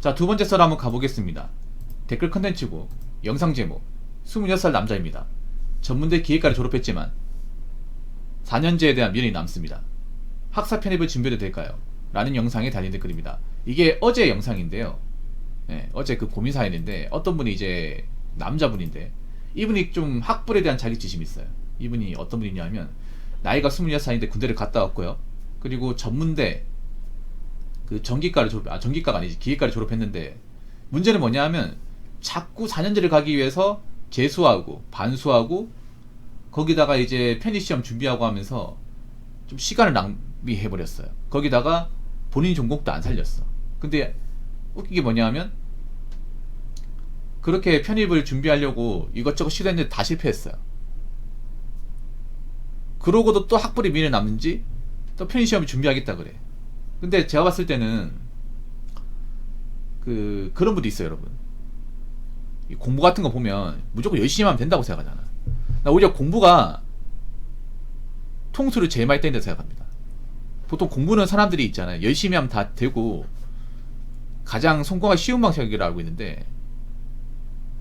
자, 두 번째 썰 한번 가보겠습니다. 댓글 컨텐츠고 영상 제목 26살 남자입니다. 전문대 기획과를 졸업했지만 4년제에 대한 미련이 남습니다. 학사 편입을 준비해도 될까요? 라는 영상에 달린 댓글입니다. 이게 어제 영상인데요. 네, 어제 그 고민 사연인데 어떤 분이 이제 남자분인데 이분이 좀 학벌에 대한 자격지심이 있어요. 이분이 어떤 분이냐면 나이가 26살인데 군대를 갔다 왔고요. 그리고 전문대 그 전기과를 전기과가 아니지 기계과를 졸업했는데 문제는 뭐냐 하면 자꾸 4년제를 가기 위해서 재수하고 반수하고 거기다가 이제 편입시험 준비하고 하면서 좀 시간을 낭비해버렸어요. 거기다가 본인 전공도 안 살렸어. 근데 웃기게 뭐냐 하면 그렇게 편입을 준비하려고 이것저것 시도했는데 다 실패했어요. 그러고도 또 학벌이 미래 남는지 또 편입시험을 준비하겠다 그래. 근데 제가 봤을 때는 그런 분도 있어요, 여러분. 공부 같은 거 보면 무조건 열심히 하면 된다고 생각하잖아. 나 오히려 공부가 통수를 제일 많이 떼는다고 생각합니다. 보통 공부는 사람들이 있잖아요. 열심히 하면 다 되고 가장 성공하기 쉬운 방식이라고 알고 있는데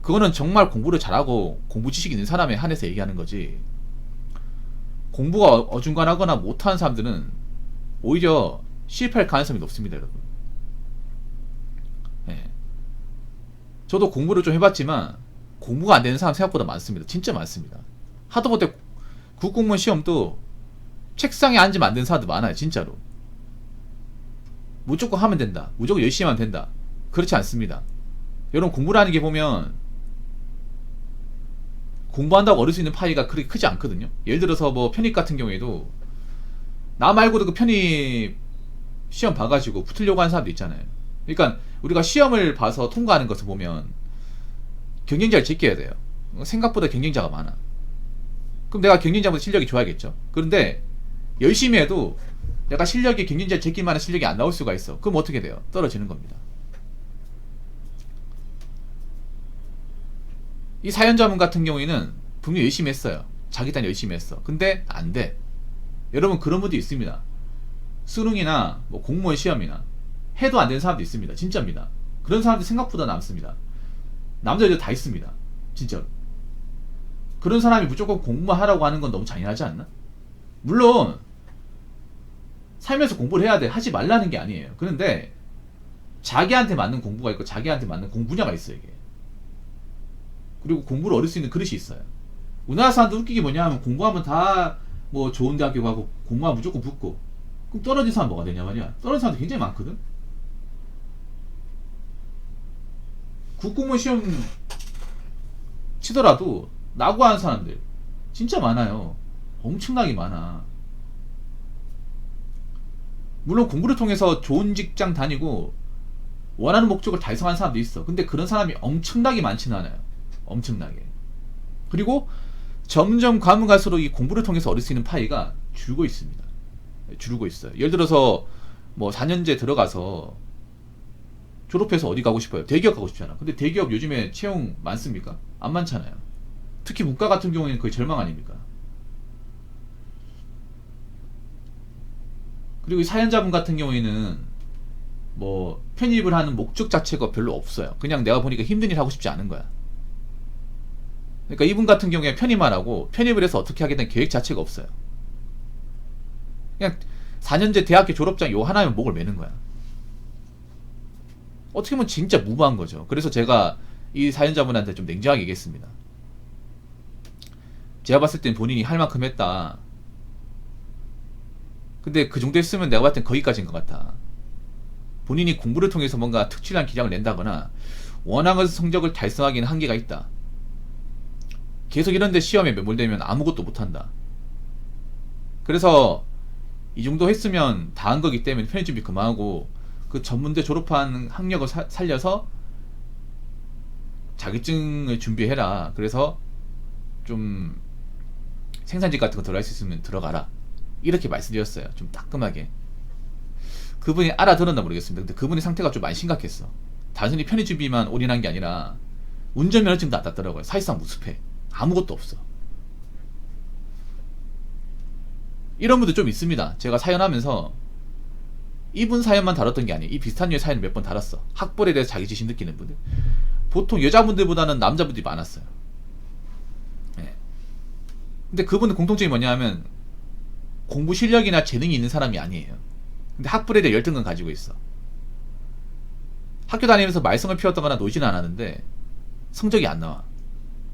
그거는 정말 공부를 잘하고 공부 지식이 있는 사람에 한해서 얘기하는 거지. 공부가 어중간하거나 못하는 사람들은 오히려 실패할 가능성이 높습니다, 여러분. 네. 저도 공부를 좀 해봤지만 공부가 안 되는 사람 생각보다 많습니다. 진짜 많습니다. 하다못해 국공무원 시험도 책상에 앉으면 안 되는 사람들 많아요, 진짜로. 무조건 하면 된다, 무조건 열심히 하면 된다, 그렇지 않습니다. 여러분, 공부라는 게 보면 공부한다고 얻을 수 있는 파이가 그렇게 크지 않거든요. 예를 들어서 뭐 편입 같은 경우에도 나 말고도 그 편입 시험 봐가지고 붙으려고 하는 사람도 있잖아요. 그러니까 우리가 시험을 봐서 통과하는 것을 보면 경쟁자를 제껴야 돼요. 생각보다 경쟁자가 많아. 그럼 내가 경쟁자보다 실력이 좋아야겠죠. 그런데 열심히 해도 내가 실력이 경쟁자를 제낄 만한 실력이 안 나올 수가 있어. 그럼 어떻게 돼요? 떨어지는 겁니다. 이 사연자분 같은 경우에는 분명히 열심히 했어요. 자기 딴 열심히 했어. 근데 안 돼. 여러분, 그런 분도 있습니다. 수능이나 뭐 공무원 시험이나 해도 안 되는 사람도 있습니다. 진짜입니다. 그런 사람들 생각보다 남습니다. 남자 여자 다 있습니다. 진짜로. 그런 사람이 무조건 공부만 하라고 하는 건 너무 잔인하지 않나? 물론 살면서 공부를 해야 돼, 하지 말라는 게 아니에요. 그런데 자기한테 맞는 공부가 있고 자기한테 맞는 공부 분야가 있어요, 이게. 그리고 공부를 얻을 수 있는 그릇이 있어요. 우리나라 사람들 웃기게 뭐냐 하면 공부하면 다 뭐 좋은 대학교 가고 공부하면 무조건 붙고, 그럼 떨어진 사람 뭐가 되냐 말이야. 떨어진 사람들 굉장히 많거든. 국공무원 시험 치더라도 낙오하는 사람들 진짜 많아요. 엄청나게 많아. 물론 공부를 통해서 좋은 직장 다니고 원하는 목적을 달성하는 사람도 있어. 근데 그런 사람이 엄청나게 많지는 않아요. 엄청나게. 그리고 점점 가면 갈수록 이 공부를 통해서 얻을 수 있는 파이가 줄고 있습니다. 줄고 있어요. 예를 들어서 뭐 4년제 들어가서 졸업해서 어디 가고 싶어요? 대기업 가고 싶잖아. 근데 대기업 요즘에 채용 많습니까? 안 많잖아요. 특히 문과 같은 경우에는 거의 절망 아닙니까? 그리고 이 사연자분 같은 경우에는 뭐 편입을 하는 목적 자체가 별로 없어요. 그냥 내가 보니까 힘든 일 하고 싶지 않은 거야. 그러니까 이분 같은 경우에 편입만 하고 편입을 해서 어떻게 하겠다는 계획 자체가 없어요. 그냥 4년제 대학교 졸업장 요 하나면 목을 매는 거야. 어떻게 보면 진짜 무모한 거죠. 그래서 제가 이 사연자분한테 좀 냉정하게 얘기했습니다. 제가 봤을 땐 본인이 할 만큼 했다. 근데 그 정도 했으면 내가 봤을 땐 거기까지인 것 같아. 본인이 공부를 통해서 뭔가 특출난 기량을 낸다거나 원하는 성적을 달성하기는 한계가 있다. 계속 이런데 시험에 매몰되면 아무것도 못한다. 그래서 이 정도 했으면 다 한 거기 때문에 편입 준비 그만하고 그 전문대 졸업한 학력을 살려서 자격증을 준비해라. 그래서 좀 생산직 같은 거 들어갈 수 있으면 들어가라. 이렇게 말씀드렸어요. 좀 따끔하게. 그분이 알아들었나 모르겠습니다. 근데 그분의 상태가 좀 많이 심각했어. 단순히 편입 준비만 올인한 게 아니라 운전면허증도 안 땄더라고요. 사실상 무습해. 아무것도 없어. 이런 분들 좀 있습니다. 제가 사연하면서 이분 사연만 다뤘던 게 아니에요. 이 비슷한 류의 사연을 몇 번 다뤘어. 학벌에 대해서 자기지심 느끼는 분들. 보통 여자분들보다는 남자분들이 많았어요. 네. 근데 그분은 공통점이 뭐냐 하면 공부 실력이나 재능이 있는 사람이 아니에요. 근데 학벌에 대해 열등감 가지고 있어. 학교 다니면서 말썽을 피웠다거나 놀지는 않았는데 성적이 안 나와.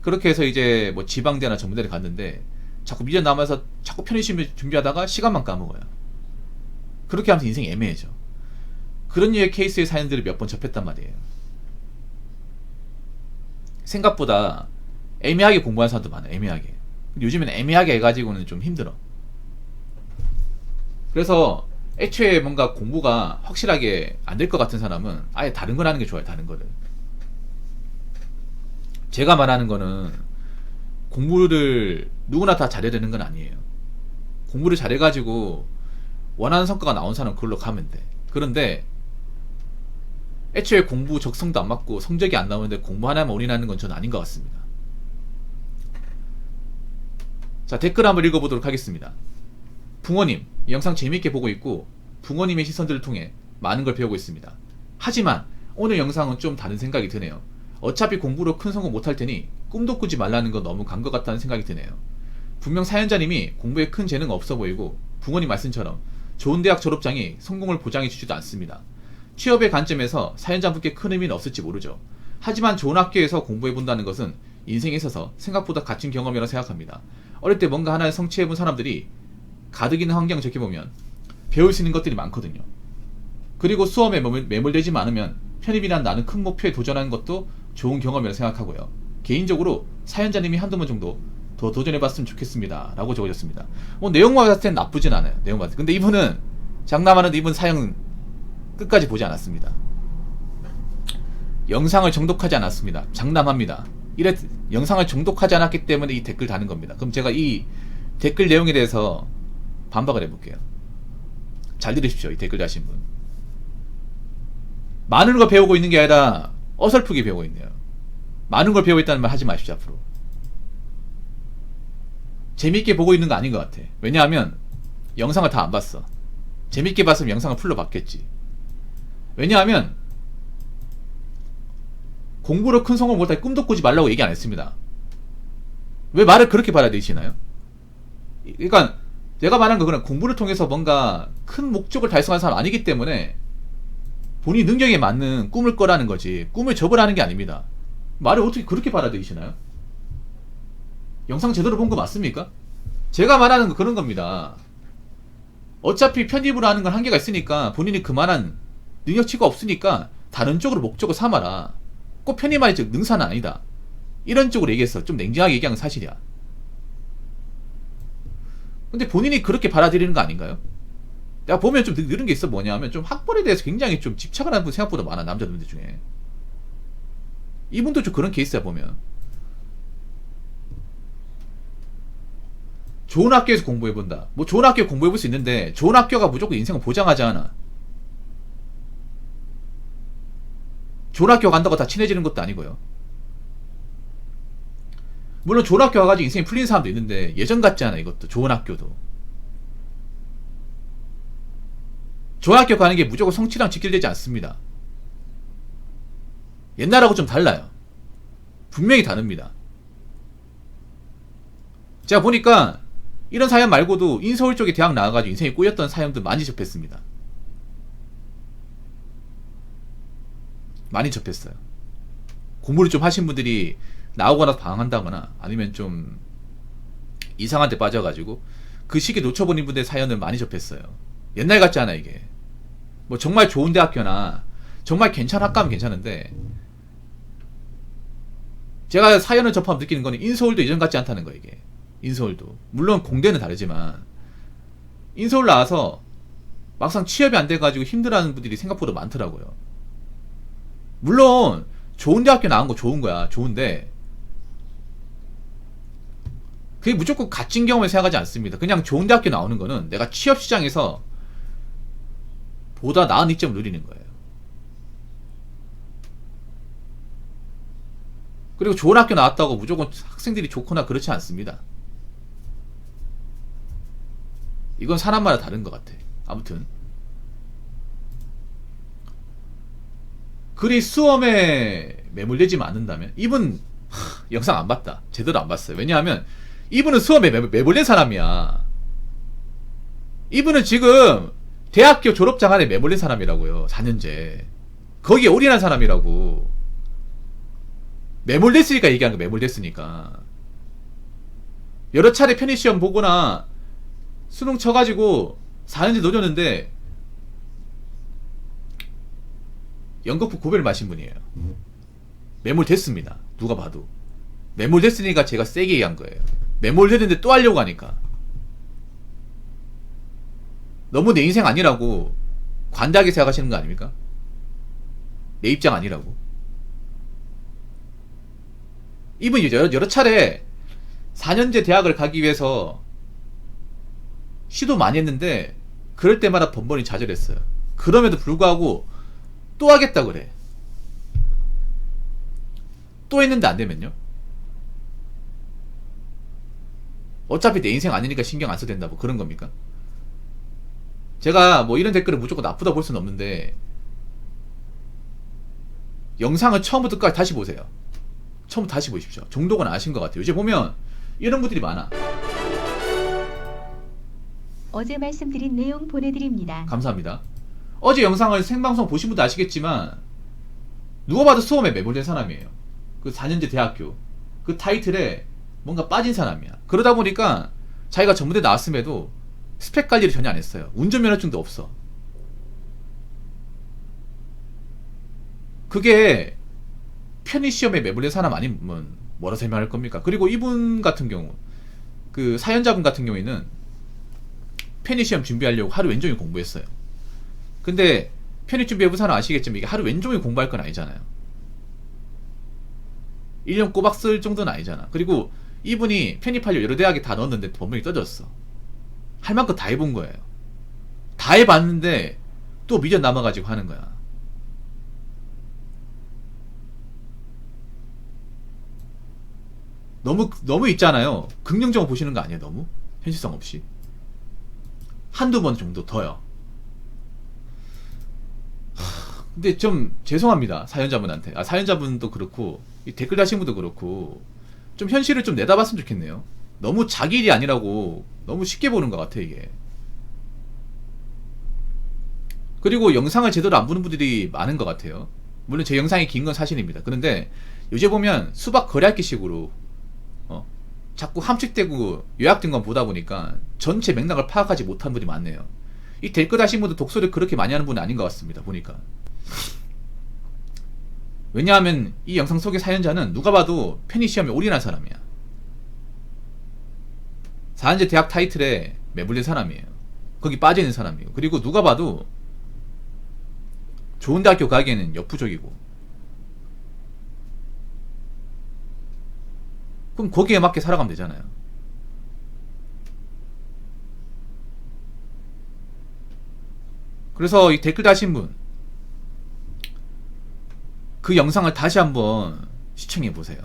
그렇게 해서 이제 뭐 지방대나 전문대를 갔는데 자꾸 미련 남아서 자꾸 편의점 준비하다가 시간만 까먹어요. 그렇게 하면서 인생이 애매해져. 그런 류의 케이스의 사연들을 몇 번 접했단 말이에요. 생각보다 애매하게 공부하는 사람도 많아요. 애매하게. 요즘에는 애매하게 해가지고는 좀 힘들어. 그래서 애초에 뭔가 공부가 확실하게 안 될 것 같은 사람은 아예 다른 걸 하는 게 좋아요. 다른 거를. 제가 말하는 거는 공부를 누구나 다 잘해야 되는 건 아니에요. 공부를 잘해가지고 원하는 성과가 나온 사람은 그걸로 가면 돼. 그런데 애초에 공부 적성도 안 맞고 성적이 안 나오는데 공부 하나만 올인하는 건 저는 아닌 것 같습니다. 자, 댓글 한번 읽어보도록 하겠습니다. 붕어님, 이 영상 재미있게 보고 있고 붕어님의 시선들을 통해 많은 걸 배우고 있습니다. 하지만 오늘 영상은 좀 다른 생각이 드네요. 어차피 공부로 큰 성공 못할 테니 꿈도 꾸지 말라는 건 너무 간 것 같다는 생각이 드네요. 분명 사연자님이 공부에 큰 재능 없어 보이고 붕어님 말씀처럼 좋은 대학 졸업장이 성공을 보장해 주지도 않습니다. 취업의 관점에서 사연자분께 큰 의미는 없을지 모르죠. 하지만 좋은 학교에서 공부해본다는 것은 인생에 있어서 생각보다 갇힌 경험이라고 생각합니다. 어릴 때 뭔가 하나를 성취해본 사람들이 가득 있는 환경을 지켜보면 배울 수 있는 것들이 많거든요. 그리고 수험에 매몰되지 않으면 편입이란 나는 큰 목표에 도전하는 것도 좋은 경험이라고 생각하고요. 개인적으로 사연자님이 한두 번 정도 더 도전해봤으면 좋겠습니다. 라고 적어줬습니다. 내용만 봤을 땐 나쁘진 않아요. 내용 봤을 때. 근데 이분은 장담하는데 이분 사연 끝까지 보지 않았습니다. 영상을 정독하지 않았습니다. 장담합니다. 영상을 정독하지 않았기 때문에 이 댓글 다는 겁니다. 그럼 제가 이 댓글 내용에 대해서 반박을 해볼게요. 잘 들으십시오. 이 댓글 다신 분. 많은 걸 배우고 있는 게 아니라 어설프게 배우고 있네요. 많은 걸 배우고 있다는 말 하지 마십시오. 앞으로. 재밌게 보고 있는 거 아닌 것 같아. 왜냐하면 영상을 다 안 봤어. 재밌게 봤으면 영상을 풀로 봤겠지. 왜냐하면 공부로 큰 성공을 못할 꿈도 꾸지 말라고 얘기 안 했습니다. 왜 말을 그렇게 받아들이시나요? 그러니까 내가 말하는 거 그냥 공부를 통해서 뭔가 큰 목적을 달성한 사람 아니기 때문에 본인 능력에 맞는 꿈을 꿔라는 거지 꿈을 접으라는 게 아닙니다. 말을 어떻게 그렇게 받아들이시나요? 영상 제대로 본 거 맞습니까? 제가 말하는 거 그런 겁니다. 어차피 편입으로 하는 건 한계가 있으니까 본인이 그만한 능력치가 없으니까 다른 쪽으로 목적을 삼아라. 꼭 편입만이 즉 능사는 아니다. 이런 쪽으로 얘기했어. 좀 냉정하게 얘기한 건 사실이야. 근데 본인이 그렇게 받아들이는 거 아닌가요? 내가 보면 좀 늘은 게 있어. 뭐냐면 좀 학벌에 대해서 굉장히 좀 집착을 하는 분 생각보다 많아. 남자분들 중에. 이분도 좀 그런 케이스야. 보면 좋은 학교에서 공부해본다. 뭐 좋은 학교에 공부해볼 수 있는데 좋은 학교가 무조건 인생을 보장하지 않아. 좋은 학교 간다고 다 친해지는 것도 아니고요. 물론 좋은 학교 가가지고 인생이 풀린 사람도 있는데 예전 같지 않아. 이것도 좋은 학교도 좋은 학교 가는 게 무조건 성취랑 직결되지 않습니다. 옛날하고 좀 달라요. 분명히 다릅니다. 제가 보니까 이런 사연 말고도 인서울 쪽에 대학 나와가지고 인생이 꼬였던 사연도 많이 접했습니다. 많이 접했어요. 공부를 좀 하신 분들이 나오거나 방황한다거나 아니면 좀 이상한 데 빠져가지고 그 시기에 놓쳐버린 분들의 사연을 많이 접했어요. 옛날 같지 않아 이게. 뭐 정말 좋은 대학교나 정말 괜찮은 학과면 괜찮은데 제가 사연을 접하면 느끼는 거는 인서울도 예전 같지 않다는 거예요. 이게 인서울도 물론 공대는 다르지만 인서울 나와서 막상 취업이 안 돼가지고 힘들어하는 분들이 생각보다 많더라고요. 물론 좋은 대학교 나온 거 좋은 거야. 좋은데 그게 무조건 갇힌 경험을 생각하지 않습니다. 그냥 좋은 대학교 나오는 거는 내가 취업 시장에서 보다 나은 이점을 누리는 거예요. 그리고 좋은 학교 나왔다고 무조건 학생들이 좋거나 그렇지 않습니다. 이건 사람마다 다른 것 같아. 아무튼 그리 수험에 매몰되지만 않는다면 이분 영상 안 봤다. 제대로 안 봤어요. 왜냐하면 이분은 수험에 매몰된 사람이야. 이분은 지금 대학교 졸업장 안에 매몰린 사람이라고요. 4년제. 거기에 올인한 사람이라고. 매몰됐으니까 얘기하는 거. 매몰됐으니까. 여러 차례 편입시험 보거나 수능 쳐가지고 4년제 노렸는데 연거푸 고배를 마신 분이에요. 매몰됐습니다. 누가 봐도. 매몰됐으니까 제가 세게 얘기한 거예요. 매몰됐는데 또 하려고 하니까. 너무 내 인생 아니라고 관대하게 생각하시는 거 아닙니까? 내 입장 아니라고. 이분이 여러 차례 4년제 대학을 가기 위해서 시도 많이 했는데 그럴 때마다 번번이 좌절했어요. 그럼에도 불구하고 또 하겠다 그래. 또 했는데 안 되면요? 어차피 내 인생 아니니까 신경 안 써도 된다 뭐 그런 겁니까? 제가 뭐 이런 댓글을 무조건 나쁘다 볼 수는 없는데 영상을 처음부터 끝까지 다시 보세요. 처음부터 다시 보십시오. 정도가 아신 것 같아요. 이제 보면 이런 분들이 많아. 어제 말씀드린 내용 보내드립니다. 감사합니다. 어제 영상을 생방송 보신 분도 아시겠지만 누가 봐도 수험에 매몰된 사람이에요. 그 4년제 대학교 그 타이틀에 뭔가 빠진 사람이야. 그러다 보니까 자기가 전문대 나왔음에도 스펙 관리를 전혀 안 했어요. 운전면허증도 없어. 그게 편입시험에 매몰된 사람 아니면 뭐라 설명할 겁니까? 그리고 이분 같은 경우 그 사연자분 같은 경우에는 편입시험 준비하려고 하루 왼종일 공부했어요. 근데 편입 준비해본 사람 아시겠지만 이게 하루 왼종일 공부할 건 아니잖아요. 1년 꼬박 쓸 정도는 아니잖아. 그리고 이분이 편입하려고 여러 대학에 다 넣었는데 번번이 떠졌어. 할 만큼 다 해본 거예요. 다 해봤는데 또 미련 남아가지고 하는 거야. 너무 있잖아요. 긍정적으로 보시는 거 아니에요? 너무? 현실성 없이. 한두 번 정도 더요. 근데 좀 죄송합니다. 사연자분한테. 사연자분도 그렇고 이 댓글 다신 분도 그렇고 좀 현실을 좀 내다봤으면 좋겠네요. 너무 자기 일이 아니라고 너무 쉽게 보는 것 같아 이게. 그리고 영상을 제대로 안 보는 분들이 많은 것 같아요. 물론 제 영상이 긴 건 사실입니다. 그런데 요새 보면 수박 거래할기 식으로 자꾸 함축되고 요약된 건 보다 보니까 전체 맥락을 파악하지 못한 분이 많네요. 이 댓글 다신 분도 독서를 그렇게 많이 하는 분은 아닌 것 같습니다. 보니까. 왜냐하면 이 영상 속의 사연자는 누가 봐도 편입시험에 올인한 사람이야. 4년제 대학 타이틀에 매몰린 사람이에요. 거기 빠져있는 사람이에요. 그리고 누가 봐도 좋은 대학교 가기에는 역부족이고. 그럼 거기에 맞게 살아가면 되잖아요. 그래서 이 댓글 다신 분, 그 영상을 다시 한번 시청해 보세요.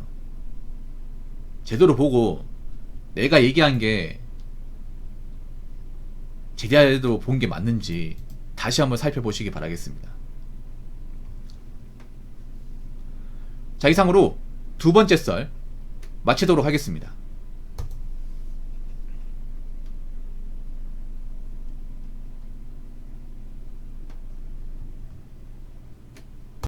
제대로 보고 내가 얘기한 게 제대로 본 게 맞는지 다시 한번 살펴보시기 바라겠습니다. 자, 이상으로 두 번째 썰 마치도록 하겠습니다.